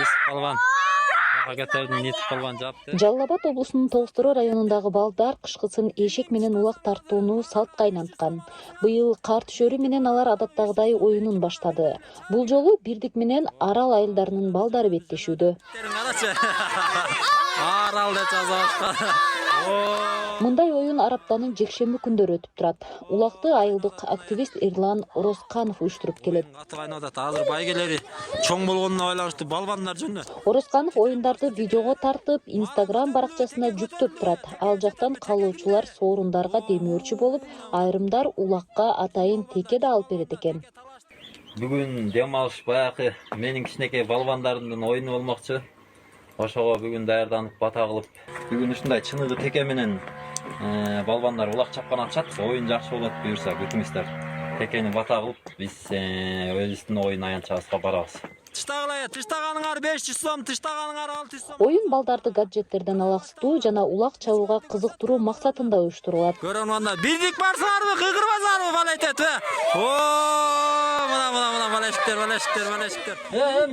Низ Балбан. Агатардың нетип калган жапты. Жалал Абад облусунун Тогуз-Тороо районундагы балдар кышкысын эшек менен улак тартууну салтка айнанткан. Быйыл кар түшөрү менен алар адаттагыдай оюнун баштады. Бул жолу Бирдик менен Арал айылдарынын балдары беттешүүдө. Арал деп жазабашкан. Мындай оюн Араптанын жекшемби күндөрү өтүп турат. Улакты айылдык активист Эрлан Орозканов уюштуруп келет. Азыр байгелери чоң болгонуна байланыштуу балбандар жөнүнө. Орозканов оюндарды видеого тартып, Instagram баракчасына жүктөп турат. Ал жактан каалоочулар соорундарга демөөрчү болуп, айрымдар улакка атайын теке да алып берет экен. Бүгүн дем алыш баягы менин кичинекей балбандарымдын оюну болмокчу. Ошого бүгүн даярданып бата кылып, бүгүн ушундай чыныгы теке менен балбандар улак чапкан атышат. Оюн жакшы болот буюрса күтүңүздөр. Текени бата кылып, биз өзүбүздүн оюн аянтчабызга барабыз. Тыштаганыңар 500 сом, тыштаганыңар 600 сом. Оюн балдарды гаджеттерден алаксытуу жана улак чабууга кызыктыруу максатында уюштурулат. Көрөрмандар, бирдик барсыңарбы, кыйгырбасыңарбы балайтет? Мына балаштар.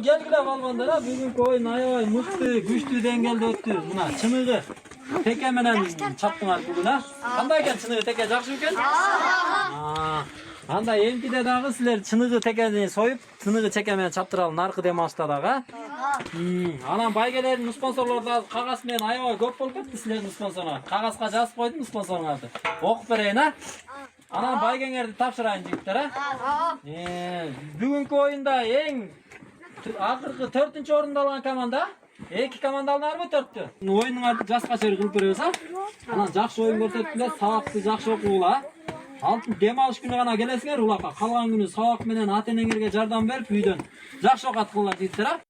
Келгиле балбандар, бүгүнкү оюн аябай мыкты, күчтүү деңгээлде өттү. Мына чыныгы теке менен чаптыңар бүгүн, а? Кандай экен чыныгы теке, жакшы экен? Анда эмкиде дагы силер чыныгы текени союп, чыныгы теке менен чаптыралым наркы дем алышта дагы. Анан байгелердин спонсорлору да кагаз менен аябай көп болуп кетти силердин спонсоруңар. Кагазга жазып койдум спонсоруңарды. Окуп берейин, а? Анан байгеңерди тапшырайын жигиттер, а? Бүгүнкү оюнда эң акыркы 4-орунду алган команда. 2 команда алганарбы 4-тү? Оюнуңарды жаска чейин кылып беребиз, а? Анан жакшы оюн көрсөттүңөр, сабакты жакшы окугула. Алтын дем алыш күнү гана келесиңер улакка. Калган күнү сабак менен ата-энеңерге жардам берип үйдөн жакшы окат кылгыла жигиттер, а?